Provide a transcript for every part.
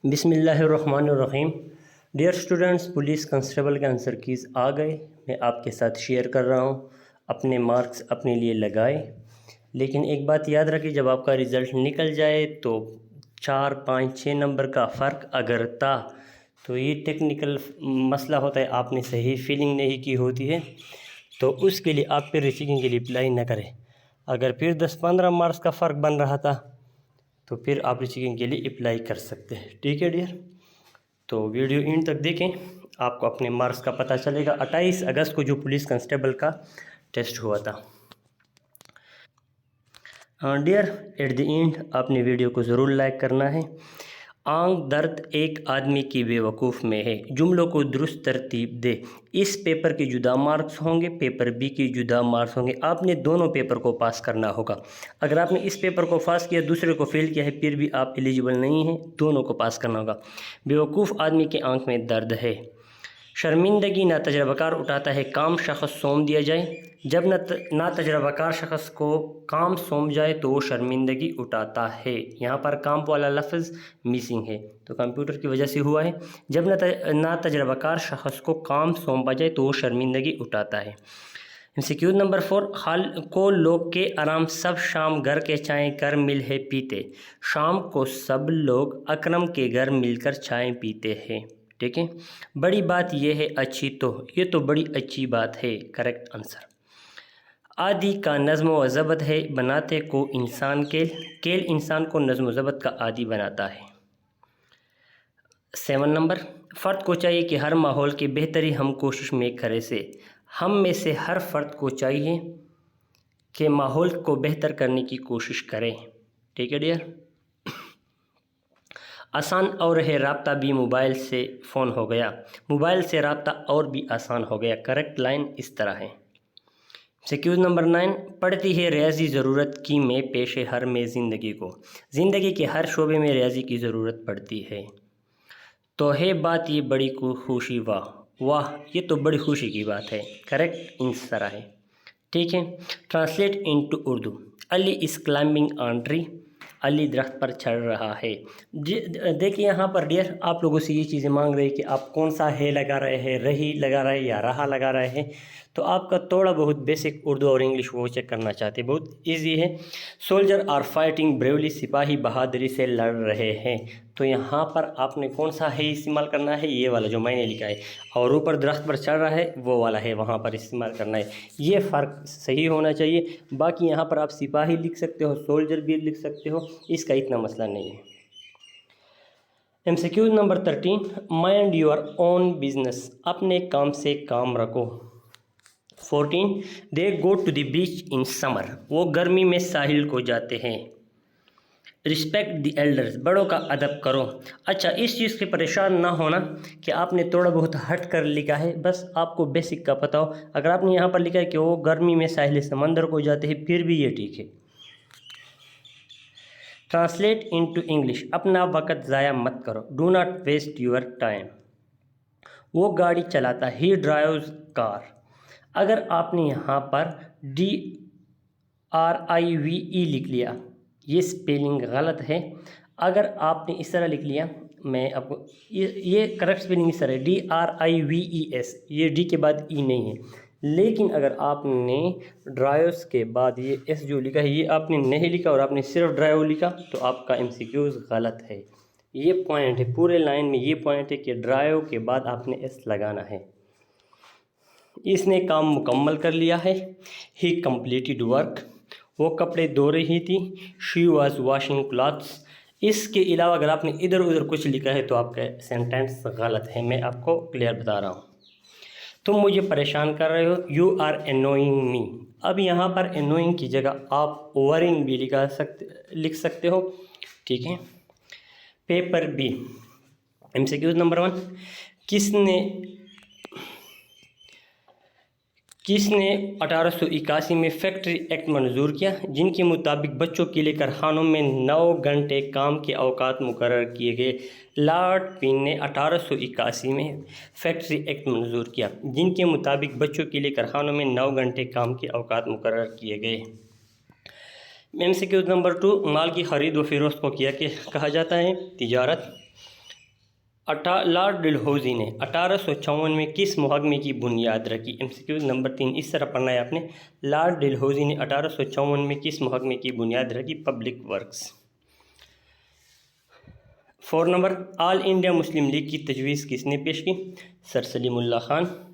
बिस्मिल्लाहिर्रहमानिर्रहीम। Dear students, police constable के answer keys आ गए। मैं आपके साथ शेयर कर रहा हूँ। अपने मार्क्स अपने लिए लगाए, लेकिन एक बात याद रखिए, जब आपका रिज़ल्ट निकल जाए तो 4, 5, 6 नंबर का फ़र्क अगर था तो ये टेक्निकल मसला होता है, आपने सही फीलिंग नहीं की होती है, तो उसके लिए आप फिर रीचेकिंग के लिए अप्लाई न करें। अगर फिर 10-15 मार्क्स का फ़र्क बन रहा था तो फिर आप रीचेकिंग के लिए अप्लाई कर सकते हैं। ठीक है डियर, तो वीडियो एंड तक देखें, आपको अपने मार्क्स का पता चलेगा। 28 अगस्त को जो पुलिस कांस्टेबल का टेस्ट हुआ था। डियर, एट द एंड आपने वीडियो को ज़रूर लाइक करना है। आंख दर्द एक आदमी की बेवकूफ़ में है, जुमलों को दुरुस्त तरतीब दे। इस पेपर के जुदा मार्क्स होंगे, पेपर बी के जुदा मार्क्स होंगे। आपने दोनों पेपर को पास करना होगा। अगर आपने इस पेपर को पास किया, दूसरे को फेल किया है, फिर भी आप एलिजिबल नहीं हैं, दोनों को पास करना होगा। बेवकूफ़ आदमी की आंख में दर्द है। शर्मिंदगी ना तजर्बाकार उठाता है, काम शख्स सौंप दिया जाए। जब ना तजर्बाकार शख्स को काम सौंप जाए तो वो शर्मिंदगी उठाता है। यहाँ पर काम वाला लफ्ज़ मिसिंग है, तो कंप्यूटर की वजह से हुआ है। जब ना तजर्बाकार शख्स को काम सौंपा जाए तो वो शर्मिंदगी उठाता है। MCQ नंबर 4, हाल को लोग के आराम सब शाम घर के चाय कर मिल है पीते। शाम को सब लोग अकरम के घर मिलकर चाय पीते हैं। ठीक है, बड़ी बात यह है अच्छी, तो ये तो बड़ी अच्छी बात है, करेक्ट आंसर। आदि का नज़्म व ज़ब्त है, बनाते को इंसान केल इंसान को नज़्म व ज़ब्त का आदि बनाता है। 7 नंबर, फ़र्द को चाहिए कि हर माहौल की बेहतरी हम कोशिश में करे से। हम में से हर फ़र्द को चाहिए कि माहौल को बेहतर करने की कोशिश करें। ठीक है डियर, आसान और है राब्ता भी मोबाइल से फ़ोन हो गया। मोबाइल से राब्ता और भी आसान हो गया, करेक्ट लाइन इस तरह है। सिक्यूज़ नंबर 9, पड़ती है रियाजी ज़रूरत की में पेशे हर में ज़िंदगी को। ज़िंदगी के हर शोबे में रियाजी की ज़रूरत पड़ती है। तो है बात ये बड़ी खुशी, वाह वाह, ये तो बड़ी खुशी की बात है, करेक्ट इस तरह है। ठीक है, translate into Urdu. Ali is climbing on tree. Ali दरख्त पर चढ़ रहा है। देखिए यहाँ पर डियर, आप लोगों से ये चीज़ें मांग रहे हैं कि आप कौन सा है लगा रहे हैं, रही लगा रहे हैं या रहा लगा रहे हैं। तो आपका थोड़ा बहुत बेसिक उर्दू और इंग्लिश वो चेक करना चाहते हैं, बहुत इजी है। सोल्जर आर फाइटिंग ब्रेवली, सिपाही बहादुरी से लड़ रहे हैं। तो यहाँ पर आपने कौन सा है इस्तेमाल करना है, ये वाला जो मैंने लिखा है, और ऊपर दरख्त पर चढ़ रहा है वो वाला है, वहाँ पर इस्तेमाल करना है। ये फ़र्क सही होना चाहिए। बाकी यहाँ पर आप सिपाही लिख सकते हो, सोल्जर भी लिख सकते हो, इसका इतना मसला नहीं है। MCQ नंबर 13, माइंड योर ओन बिजनेस। अपने काम से काम रखो। 14, they go to the beach in summer. वो गर्मी में साहिल को जाते हैं। रिस्पेक्ट द एल्डर्स, बड़ों का अदब करो। अच्छा, इस चीज़ से परेशान ना होना कि आपने थोड़ा बहुत हट कर लिखा है, बस आपको बेसिक का पता हो। अगर आपने यहाँ पर लिखा है कि वो गर्मी में साहिल समंदर को जाते हैं, फिर भी ये ठीक है। ट्रांसलेट इनटू इंग्लिश, अपना वक्त ज़ाया मत करो। Do not waste your time. वो गाड़ी चलाता, ही ड्राइव्स कार। अगर आपने यहाँ पर DRIVE लिख लिया, ये स्पेलिंग गलत है। अगर आपने इस तरह लिख लिया, मैं आपको ये करेक्ट स्पेलिंग इस तरह है, DRIVES, ये डी के बाद ई नहीं है। लेकिन अगर आपने ड्राइव्स के बाद ये एस जो लिखा है ये आपने नहीं लिखा और आपने सिर्फ ड्राइव लिखा, तो आपका MCQs गलत है। ये पॉइंट है, पूरे लाइन में ये पॉइंट है कि ड्राइव के बाद आपने एस लगाना है। इसने काम मुकम्मल कर लिया है। ही कंप्लीटेड वर्क। वो कपड़े धो रही थी। She was washing clothes. इसके अलावा अगर आपने इधर उधर कुछ लिखा है तो आपका सेंटेंस गलत है, मैं आपको क्लियर बता रहा हूँ। तुम मुझे परेशान कर रहे हो, यू आर एनोइंग मी। अब यहाँ पर एनोइंग की जगह आप वरिंग भी लिख सकते हो। ठीक है, पेपर बी, MCQ नंबर 1, किसने 1881 में फैक्ट्री एक्ट मंजूर किया, जिनके मुताबिक बच्चों के लिए कारखानों में 9 घंटे काम के औकात मुकर्रर किए गए। लॉर्ड पिन ने 1881 में फैक्ट्री एक्ट मंजूर किया, जिनके मुताबिक बच्चों के लिए कारखानों में 9 घंटे काम के औकात मुकर्रर किए गए। MCQ नंबर 2, माल की ख़रीद व फरोख्त को कहा जाता है तिजारत। लॉर्ड डलहौजी ने 1854 में किस मुहकमे की बुनियाद रखी? MCQ नंबर 3 इस तरह पढ़ना है आपने। लॉर्ड डलहौजी ने 1854 में किस मुहकमे की बुनियाद रखी? Public works. 4 number, all India Muslim league की तजवीज़ किसने पेश की? सर सलीमुल्लाह खान।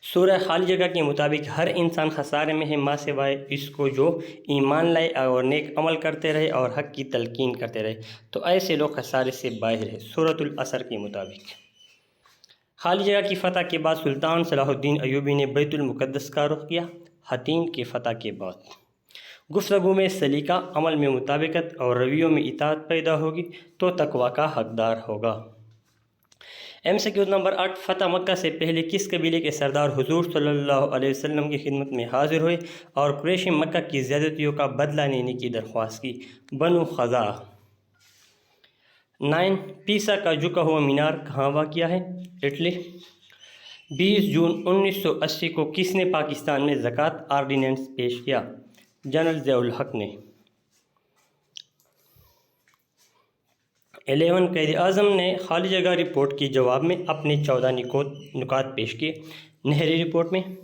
सूरह खाली जगह के मुताबिक हर इंसान खसारे में है माँ सिवाय इसको जो ईमान लाए और नेक अमल करते रहे और हक़ की तलकीन करते रहे, तो ऐसे लोग खसारे से बाहर है। सूरतुल असर के मुताबिक खाली जगह की फ़तह के बाद सुल्तान सलाहुद्दीन अयूबी ने बैतुल मुक़द्दस का रुख किया। हतीम के फ़तह के बाद गुफ्तगू में सलीका, अमल में मुताबिकत और रवैयों में इताअत पैदा होगी तो तकवा का हकदार होगा। MCQ नंबर 8, फ़तह मक्का से पहले किस कबीले के सरदार हुजूर सल्लल्लाहु अलैहि वसल्लम की खिदमत में हाजिर हुए और कुरैश मक्का की ज़्यादतियों का बदला लेने की दरख्वास्त की? बनु ख़ज़ा। 9, पीसा का झुका हुआ मीनार कहाँ वाक़िया है? इटली। 20 जून 1980 को किसने पाकिस्तान में ज़कात आर्डिनेंस पेश किया? जनरल ज़ियाउल हक़ ने। 11, क़ायद आज़म ने खाली जगह रिपोर्ट के जवाब में अपने 14 नुकात पेश किए। नेहरू रिपोर्ट में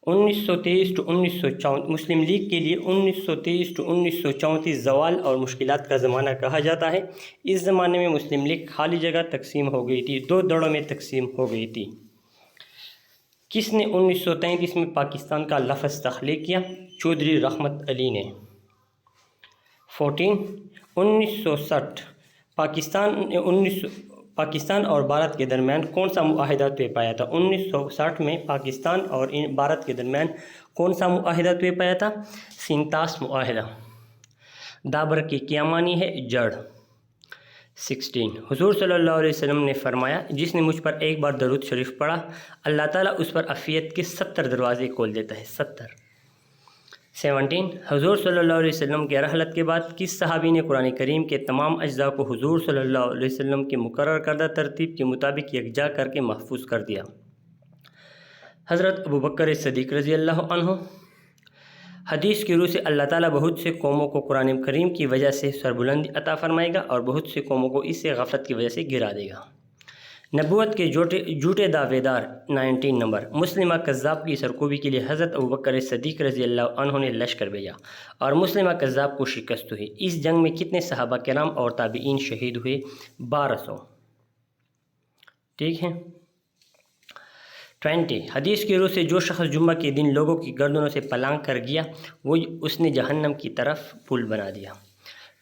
1923 to 1934 मुस्लिम लीग के लिए 1923 to 1934 ज़वाल और मुश्किलात का ज़माना कहा जाता है। इस ज़माने में मुस्लिम लीग खाली जगह तकसीम हो गई थी, 2 दड़ों में तकसीम हो गई थी। किसने 1933 में पाकिस्तान का लफ्ज़ तख्लीक किया? चौधरी रहमत अली ने। 14, 1960 पाकिस्तान और भारत के दरमियान कौन सा मुआहिदा तय पाया था? 1960 में पाकिस्तान और भारत के दरमियान कौन सा मुआहिदा तय पाया था? सिंतास मुआहिदा। दाबर की क्या मानी है? जड़। 16, हुजूर सल्लल्लाहु अलैहि वसल्लम ने फरमाया, जिसने मुझ पर एक बार दरूद शरीफ पढ़ा अल्लाह ताला उस पर अफ़ियत के 70 दरवाज़े खोल देता है। 70। 17, हुजूर सल्लल्लाहु अलैहि वसल्लम के रहलत के बाद किस सहाबी ने कुरान करीम के तमाम अज्जा को हुजूर सल्लल्लाहु अलैहि वसल्लम की मुकर्रर करदा तरतीब के मुताबिक यकजा करके महफूज कर दिया? हज़रत अबू बकर सिद्दीक़ रज़ी अल्लाह अन्हु। हदीस की रूह से अल्लाह ताला बहुत से कौमों को कुरान करीम की वजह से सरबुलंदी अता फ़रमाएगा और बहुत से कौमों को इससे गफलत की वजह से गिरा देगा। नबूवत के झूठे दावेदार। 19 नंबर, मुस्लिमा कज़्ज़ाब की सरकोबी के लिए हज़रत अबू बकर सिद्दीक़ रज़ी अल्लाह अन्हु ने लश्कर भेजा और मुस्लिमा कज़्ज़ाब को शिकस्त हुई। इस जंग में कितने सहाबा किराम और ताबीईन शहीद हुए? 1200। ठीक है। 20, हदीस की रूह से जो शख्स जुम्मा के दिन लोगों की गर्दनों से पलांग कर गया वो उसने जहन्नम की तरफ पुल बना दिया।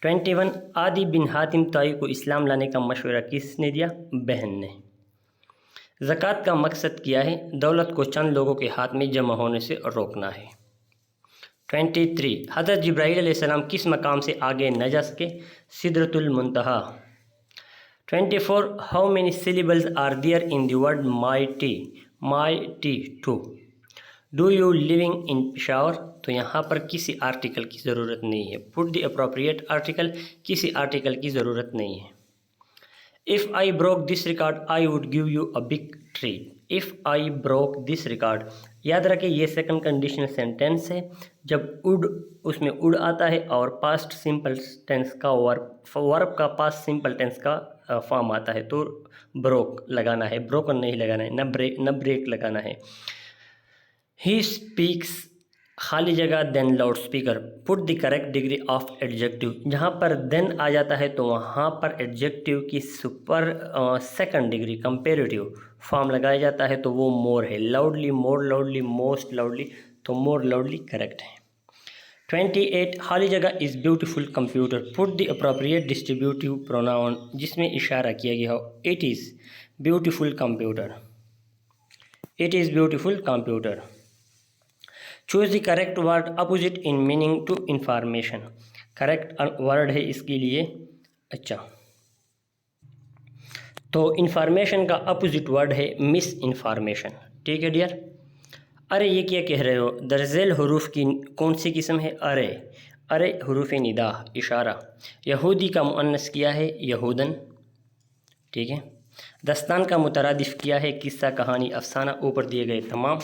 21, आदि बिन हातिम ताई को इस्लाम लाने का मशवरा किसने दिया? बहन ने। ज़कात का मकसद क्या है? दौलत को चंद लोगों के हाथ में जमा होने से रोकना है। 23, हज़रत जिब्राईल अलैहिस्सलाम किस मकाम से आगे न जा सके? सिदरतुल मुंतहा। 24, how many syllables are there in the word mighty two? Do you living in Peshawar? तो यहाँ पर किसी आर्टिकल की ज़रूरत नहीं है। पुट द अप्रोप्रिएट आर्टिकल, किसी आर्टिकल की ज़रूरत नहीं है। If I broke this record I would give you a big treat. If I broke this record, याद रखें ये सेकंड कंडीशनल सेंटेंस है। जब उड उसमें उड आता है और पास्ट सिंपल टेंस का वर्ब का पास्ट सिंपल टेंस का फॉर्म आता है तो ब्रोक लगाना है, ब्रोकन नहीं लगाना है, न ब्रेक लगाना है। ही स्पीक्स खाली जगह than loud speaker. Put the correct degree of adjective. जहाँ पर देन आ जाता है तो वहाँ पर एडजेक्टिव की super second degree comparative form लगाया जाता है तो वो मोर है। Loudly, more loudly, most loudly, तो मोर लाउडली करेक्ट है। 28, खाली जगह is beautiful computer. Put the appropriate distributive pronoun जिसमें इशारा किया गया हो। It is beautiful computer. It is beautiful computer. Choose the correct word opposite in meaning to information. Correct word है इसके लिए, अच्छा, तो इंफॉर्मेशन का अपोजिट वर्ड है मिस इंफॉर्मेशन। ठीक है डियर। अरे ये क्या कह रहे हो? दरज़ेल हरूफ की कौन सी किस्म है? अरे हरूफ निदा इशारा। यहूदी का मुअन्नस किया है यहूदन। ठीक है। दस्तान का मुतरादिफ किया है किस्सा, कहानी, अफसाना, ऊपर दिए गए तमाम।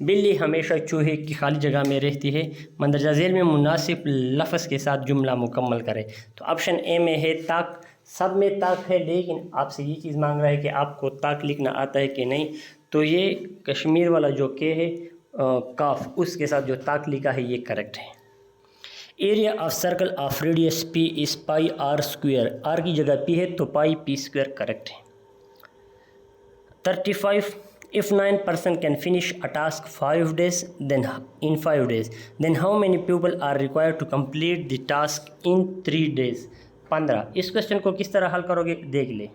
बिल्ली हमेशा चूहे की खाली जगह में रहती है। मंदरजा झेल में मुनासिब लफ्ज़ के साथ जुमला मुकम्मल करें। तो ऑप्शन ए में है ताक सब में ताक है, लेकिन आपसे ये चीज़ मांग रहा है कि आपको ताक लिखना आता है कि नहीं। तो ये कश्मीर वाला जो के है काफ, उसके साथ जो ताक लिखा है ये करेक्ट है। Area of circle of radius P is pi R square, R की जगह पी है तो पाई पी स्क्वायर करेक्ट है। 35 if 9% can finish a task 5 days then in 5 days then how many people are required to complete the task in 3 days। 15। इस question को किस तरह हल करोगे देख ले।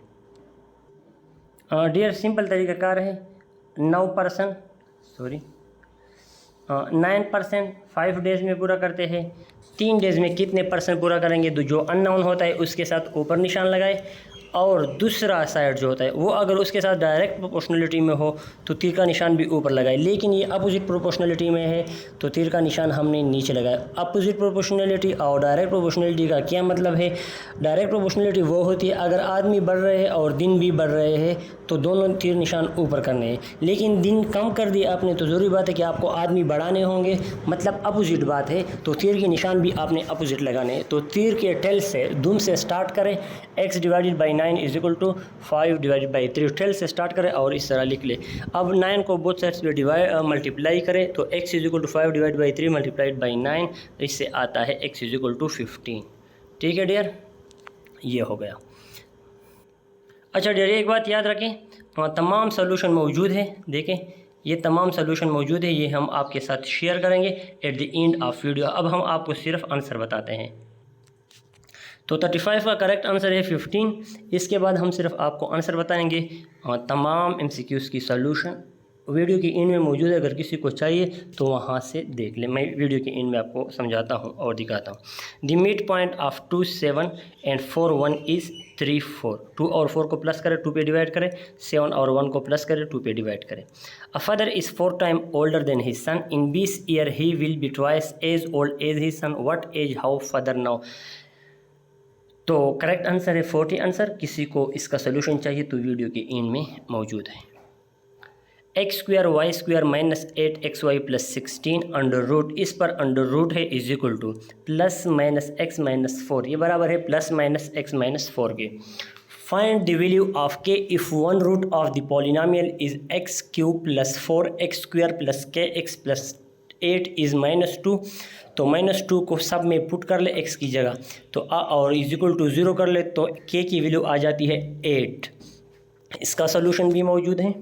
डियर सिंपल तरीक़ाकार है, 9% 9% 5 डेज़ में पूरा करते हैं। 3 डेज़ में कितने परसेंट पूरा करेंगे, तो जो अननोन होता है उसके साथ ऊपर निशान लगाए, और दूसरा साइड जो होता है वो अगर उसके साथ डायरेक्ट प्रोपोर्शनलिटी में हो तो तीर का निशान भी ऊपर लगाए, लेकिन ये अपोजिट प्रोपोर्शनलिटी में है तो तीर का निशान हमने नीचे लगाया। अपोजिट प्रोपोर्शनलिटी और डायरेक्ट प्रोपोर्शनलिटी का क्या मतलब है? डायरेक्ट प्रोपोर्शनलिटी वो होती है अगर आदमी बढ़ रहे हैं और दिन भी बढ़ रहे हैं तो दोनों तीर निशान ऊपर करने हैं, लेकिन दिन कम कर दिया आपने तो ज़रूरी बात है कि आपको आदमी बढ़ाने होंगे, मतलब अपोजिट बात है, तो तीर के निशान भी आपने अपोजिट लगाने हैं। तो तीर के टेल से दुम से स्टार्ट करें, x divided by 9 is equal to 5 divided by 3, टेल से स्टार्ट करें और इस तरह लिख ले। अब 9 को बोथ साइड्स पे मल्टीप्लाई करें तो x is equal to 5 divide by 3 multiplied by 9, इससे आता है x इज इक्वल टू 15। ठीक है डियर, ये हो गया। अच्छा डियर, एक बात याद रखें, तमाम सॉल्यूशन मौजूद है, देखें ये तमाम सॉल्यूशन मौजूद है, ये हम आपके साथ शेयर करेंगे eight the end of video. अब हम आपको सिर्फ आंसर बताते हैं। तो 35 का करेक्ट आंसर है 15। इसके बाद हम सिर्फ आपको आंसर बताएंगे, तमाम MCQs की सॉल्यूशन वीडियो के एंड में मौजूद है, अगर किसी को चाहिए तो वहाँ से देख ले। मैं वीडियो के एंड में आपको समझाता हूँ और दिखाता हूँ। The mid point of 2, 7 and 4, 1 is 3, 4। 2 और 4 को प्लस करें, 2 पे डिवाइड करें, 7 और 1 को प्लस करें, 2 पे डिवाइड करें। A father is 4 time older than his son, in 20 year he will be twice as old as his son, what age how father now. तो करेक्ट आंसर है 40 आंसर। किसी को इसका सोल्यूशन चाहिए तो वीडियो के एंड में मौजूद है। X square Y square minus 8xy plus 16 under root, इस पर अंडर रूट है is equal to plus minus X minus 4, ये बराबर है प्लस माइनस एक्स माइनस 4 के। Find the value of K if one root of the polynomial is X cube plus 4x square plus K X plus 8 is -2। तो -2 को सब में put कर ले x की जगह, तो और इज इक्वल टू 0 कर ले तो k की वैल्यू आ जाती है 8। इसका सोल्यूशन भी मौजूद है।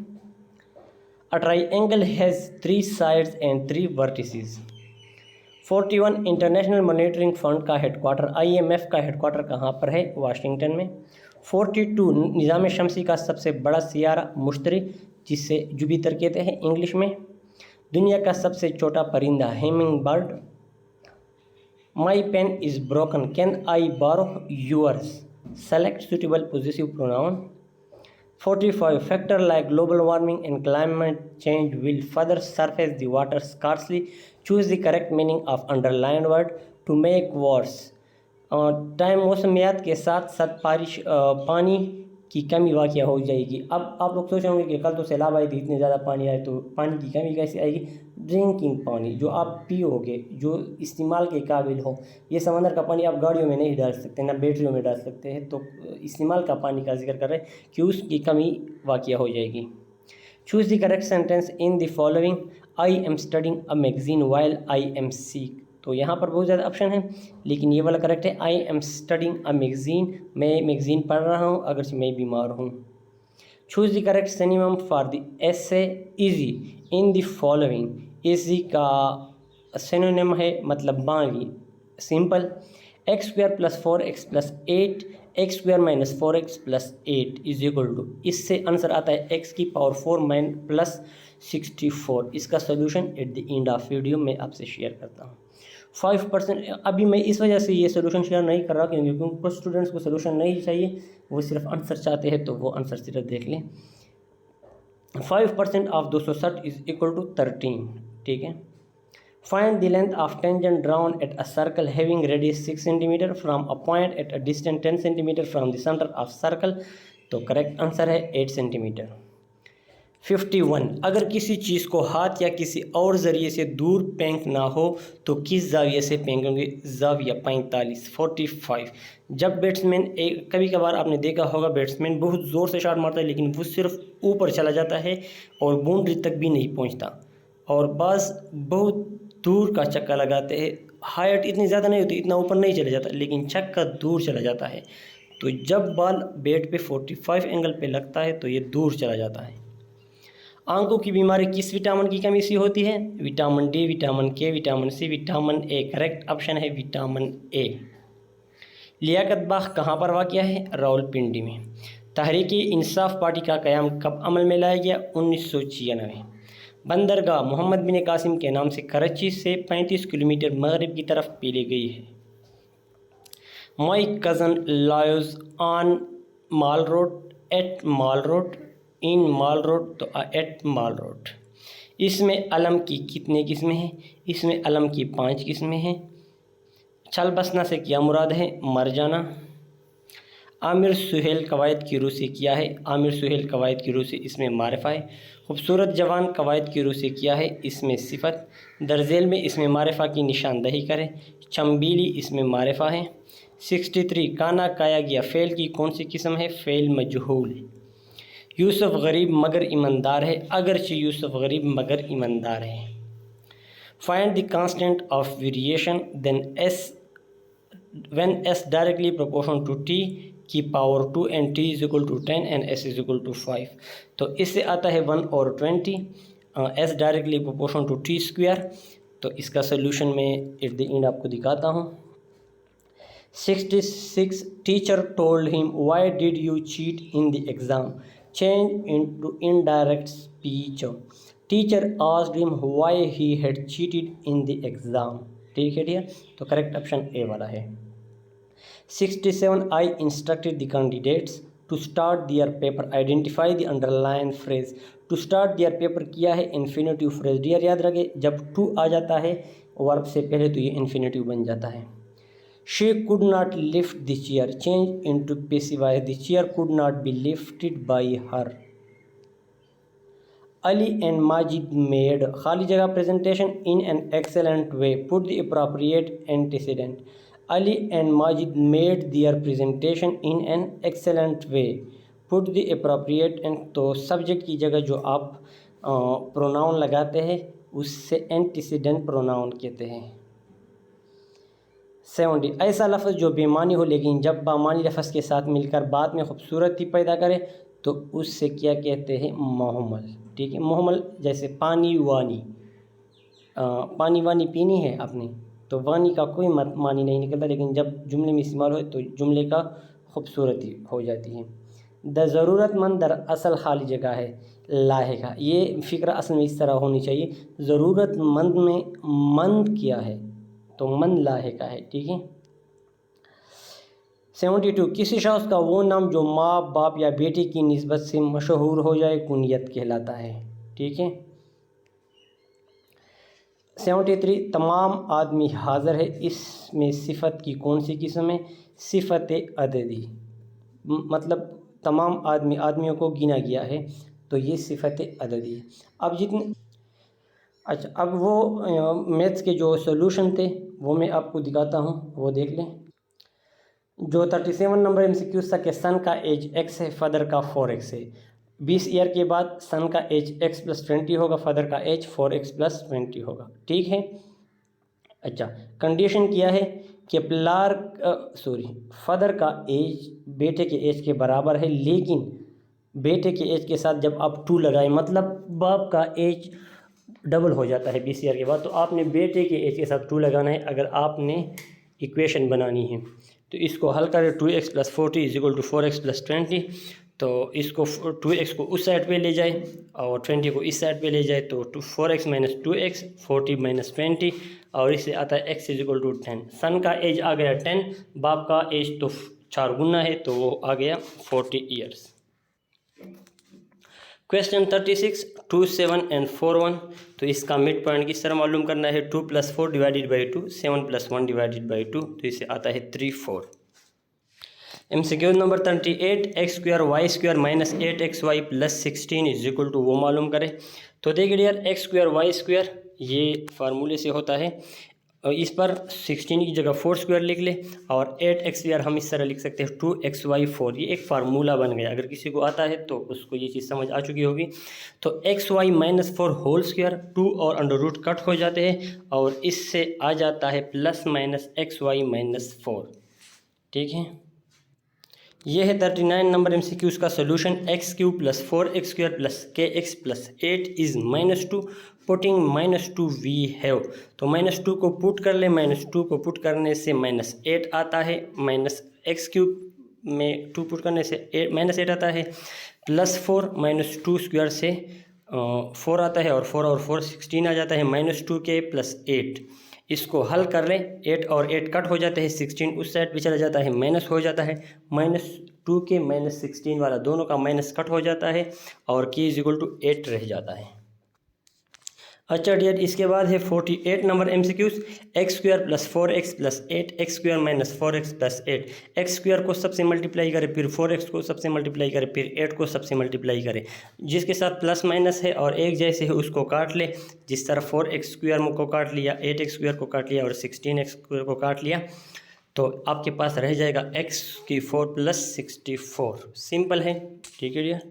A triangle has 3 sides and 3 vertices. 41 international monetary fund का हेडक्वार्टर IMF का हेडक्वार्टर कहाँ पर है? वाशिंगटन में। 42 निज़ाम शमसी का सबसे बड़ा सियारा मुश्तरी, जिससे जुपिटर कहते हैं इंग्लिश में। दुनिया का सबसे छोटा परिंदा hummingbird. My pen is broken, can I borrow yours, select suitable possessive pronoun. 45 factor like global warming and climate change will further surface the water scarcely, choose the correct meaning of underline word to make worse. Time मौसमियात के साथ साथ बारिश पानी की कमी वाक़या हो जाएगी। अब आप लोग सोच रहे होंगे कि कल तो सैलाब आई थी, इतने ज़्यादा पानी आए तो पानी की कमी कैसे आएगी? ड्रिंकिंग पानी जो आप पियोगे, जो इस्तेमाल के काबिल हो, ये समंदर का पानी आप गाड़ियों में नहीं डाल सकते, ना बैटरियों में डाल सकते हैं, तो इस्तेमाल का पानी का जिक्र कर रहे हैं कि उसकी कमी वाक़या हो जाएगी। Choose the correct sentence in the following, I am studying a magazine while I am sick. तो यहाँ पर बहुत ज़्यादा ऑप्शन है, लेकिन ये वाला करेक्ट है, I am studying a magazine, मैं मैगजीन पढ़ रहा हूँ अगर से मैं बीमार हूँ। Choose the correct synonym for the essay easy in the following, easy का सिनोनिम है मतलब बागी, simple. X square plus 4x plus 8, X square minus 4x plus 8 is equal to, इससे आंसर आता है x की पावर 4 प्लस 64। इसका solution at the end of video में आपसे शेयर करता हूँ। 5% अभी मैं इस वजह से ये सोल्यूशन शेयर नहीं कर रहा क्योंकि कुछ स्टूडेंट्स को सोल्यूशन नहीं चाहिए, वो सिर्फ आंसर चाहते हैं, तो वो आंसर सिर्फ देख लें। 5% ऑफ 260 इज इक्वल टू 13, ठीक है। Find the length of tangent drown at a circle having radius 6 centimetre from a point at a distance 10 centimetre from the centre of circle. तो करेक्ट आंसर है 8 centimetre. 51। अगर किसी चीज़ को हाथ या किसी और ज़रिए से दूर फेंकना हो तो किस जाविये से फेंकेंगे? जाविया 45। 45। जब बैट्समैन कभी कभार आपने देखा होगा बैट्समैन बहुत ज़ोर से शॉट मारता है लेकिन वो सिर्फ ऊपर चला जाता है और बाउंड्री तक भी नहीं पहुंचता, और बाज़ बहुत दूर का छक्का लगाते हैं। हाइट इतनी ज़्यादा नहीं होती, इतना ऊपर नहीं चला जाता, लेकिन छक्का दूर चला जाता है। तो जब बॉल बैट पे 45 एंगल पे लगता है तो ये दूर चला जाता है। आंखों की बीमारी किस विटामिन की कमी से होती है? Vitamin D, vitamin K, vitamin C, vitamin A. Correct option है विटामिन ए। लियाकत बाग कहाँ पर वाक़या है? रावलपिंडी में। तहरीक इंसाफ पार्टी का क़याम कब अमल में लाया गया? 1996। बंदरगाह मोहम्मद बिन कासिम के नाम से कराची से 35 किलोमीटर मगरिब की तरफ पीली गई है। My cousin lives on Mall Road, at Mall Road, in Mall Road, तो एट माल रोड। इसमें अलम की कितने किस्में हैं? इसमें अलम की 5 किस्में हैं। छल बसना से क्या मुराद है? मर जाना। आमिर सुहेल कवायद की रूह से किया है? आमिर सुहेल कवायद की रूह से इसमें मारिफा है। खूबसूरत जवान कवायद की रूह से किया है? इसमें सिफत। दरजेल में इसमें मारिफा की निशानदही करें। चम्बीली इसमें मारिफा है। 63 काना काया गया फ़ेल की कौन सी किस्म है? फ़ेल मजहूल। यूसुफ गरीब मगर ईमानदार है, अगरचे यूसुफ गरीब मगर ईमानदार है। Find the constant of variation then S when S directly proportional to T की power 2 and T is equal to 10 and S is equal to 5। तो इससे आता है 1 और 20, S directly proportional to T square. तो इसका सोल्यूशन मैं eight the and आपको दिखाता हूँ। 66 teacher told him why did you cheat in the exam, change into indirect speech. Teacher asked him why he had cheated in the exam. ठीक है dear, तो correct option A वाला है। 67 I instructed the candidates to start their paper, identify the underline phrase. To start their paper किया है infinitive phrase. Dear याद रखें, जब टू आ जाता है वर्ब से पहले तो ये इन्फिनेटिव बन जाता है। She could not lift the chair, change into passive voice. The chair could not be lifted by her. Ali and Majid made खाली जगह presentation in an excellent way. Put the appropriate antecedent. Ali and Majid made their presentation in an excellent way. Put the appropriate and तो subject की जगह जो आप pronoun लगाते हैं उससे antecedent pronoun कहते हैं। 70 ऐसा लफ्ज़ जो बेमानी हो लेकिन जब बामानी लफ्ज़ के साथ मिलकर बाद में खूबसूरती पैदा करे तो उससे क्या कहते हैं? मोहमल। ठीक है, मोहमल जैसे पानी वानी, पानी वानी पीनी है आपने तो वानी का कोई मानी नहीं निकलता, लेकिन जब जुमले में इस्तेमाल हो तो जुमले का खूबसूरती हो जाती है। द ज़रूरतमंद दर असल खाली जगह है लाहेगा। ये फ़िक्र असल में इस तरह होनी चाहिए, ज़रूरतमंद में मंद क्या है तो मन लाहेका है। ठीक है। 72 किसी शख्स का वो नाम जो माँ बाप या बेटे की निस्बत से मशहूर हो जाए कुनियत कहलाता है। ठीक है। 73 तमाम आदमी हाज़िर है, इसमें सिफत की कौन सी किस्म है? सिफत अददी, मतलब तमाम आदमियों को गिना गया है तो ये सिफत अददी है। अब जितने अच्छा, अब वो मैथ्स के जो सॉल्यूशन थे वो मैं आपको दिखाता हूँ, वो देख लें। जो 37 नंबर MCQ था कि सन का एज x है, फादर का 4x है। 20 ईयर के बाद सन का एज x + 20 होगा, फादर का एज 4x + 20 होगा। ठीक है। अच्छा, कंडीशन किया है कि फादर का एज बेटे के एज के बराबर है, लेकिन बेटे के एज के साथ जब आप 2 लगाए मतलब बाप का एज डबल हो जाता है 20 ईयर के बाद, तो आपने बेटे के एज के साथ 2 लगाना है अगर आपने इक्वेशन बनानी है। तो इसको हल करें, 2x + 40 = 4x + 20। तो इसको 2x को उस साइड पे ले जाए और 20 को इस साइड पे ले जाए तो 4x - 2x, 40 - 20 और इससे आता है x = 10। सन का एज आ गया 10, बाप का एज तो 4 गुना है तो वो आ गया 40 ईयर्स। Question 36 2, 7 and 4, 1। तो इसका मिड पॉइंट किस तरह मालूम करना है? 2 + 4 / 2, 7 + 1 / 2, तो इससे आता है 3, 4। MCQ number 38, X square Y square minus 8xy plus 16 is equal to वो मालूम करें। तो देखिए यार, एक्स स्क्वायर वाई स्क्वायर ये फार्मूले से होता है, और इस पर 16 की जगह 4 स्क्वायर लिख ले, और 8x स्क्वायर हम इस तरह लिख सकते हैं 2xy 4। ये एक फार्मूला बन गया, अगर किसी को आता है तो उसको ये चीज़ समझ आ चुकी होगी। तो xy माइनस 4 होल स्क्वायर, 2 और अंडर रूट कट हो जाते हैं, और इससे आ जाता है प्लस माइनस xy माइनस 4। ठीक है, ये है 39 नंबर MCQ का solution. X cube plus 4x square plus kx plus 8 is -2, putting -2 we have. तो -2 को पुट कर ले, -2 को पुट करने से -8 आता है, माइनस एक्स क्यूब में 2 पुट करने से -8 आता है, प्लस 4 -2 स्क्वायर से 4 आता है, और 4 16 आ जाता है, -2k प्लस 8। इसको हल कर लें, 8 और 8 कट हो जाते हैं, 16 उस साइड पे चला जाता है, माइनस हो जाता है, -2k -16 वाला दोनों का माइनस कट हो जाता है, और k इज इक्वल टू 8 रह जाता है। अच्छा डियर, इसके बाद है 48 number MCQs। X square plus 4x plus 8, X square minus 4x plus 8। X square को सबसे मल्टीप्लाई करें, फिर 4x को सबसे मल्टीप्लाई करें, फिर 8 को सबसे मल्टीप्लाई करें। जिसके साथ प्लस माइनस है और एक जैसे है उसको काट ले। जिस तरह 4x स्क्वायर को काट लिया, 8x स्क्वायर को काट लिया, और 16x स्क्वायर को काट लिया, तो आपके पास रह जाएगा x की 4 प्लस 64। सिंपल है, ठीक है डियर।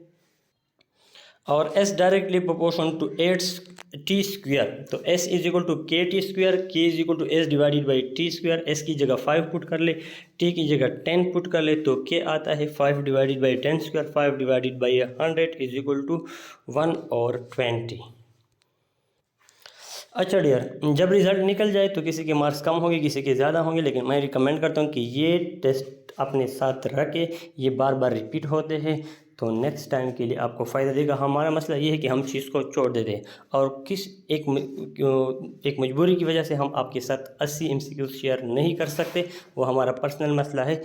और s directly proportion to 8t square, तो s is equal to kt square, k is equal to s divided by t square. s की जगह 5 पुट कर ले, t की जगह 10 पुट कर ले, तो k आता है 5 divided by 10 square, 5 divided by 100 is equal to 1 और 20। अच्छा डियर, जब रिज़ल्ट निकल जाए तो किसी के मार्क्स कम होंगे, किसी के ज़्यादा होंगे, लेकिन मैं रिकमेंड करता हूँ कि ये टेस्ट अपने साथ रख के, ये बार बार रिपीट होते हैं, तो नेक्स्ट टाइम के लिए आपको फ़ायदा देगा। हमारा मसला ये है कि हम चीज़ को छोड़ देते हैं, और किस एक मजबूरी की वजह से हम आपके साथ 80 MCQ शेयर नहीं कर सकते, वो हमारा पर्सनल मसला है।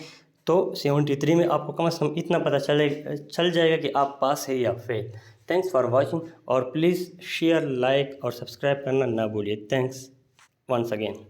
तो 73 में आपको कम से कम इतना पता चल जाएगा कि आप पास है या फेल। थैंक्स फॉर वॉचिंग, और प्लीज़ शेयर, लाइक और सब्सक्राइब करना ना भूलिए। Thanks once again.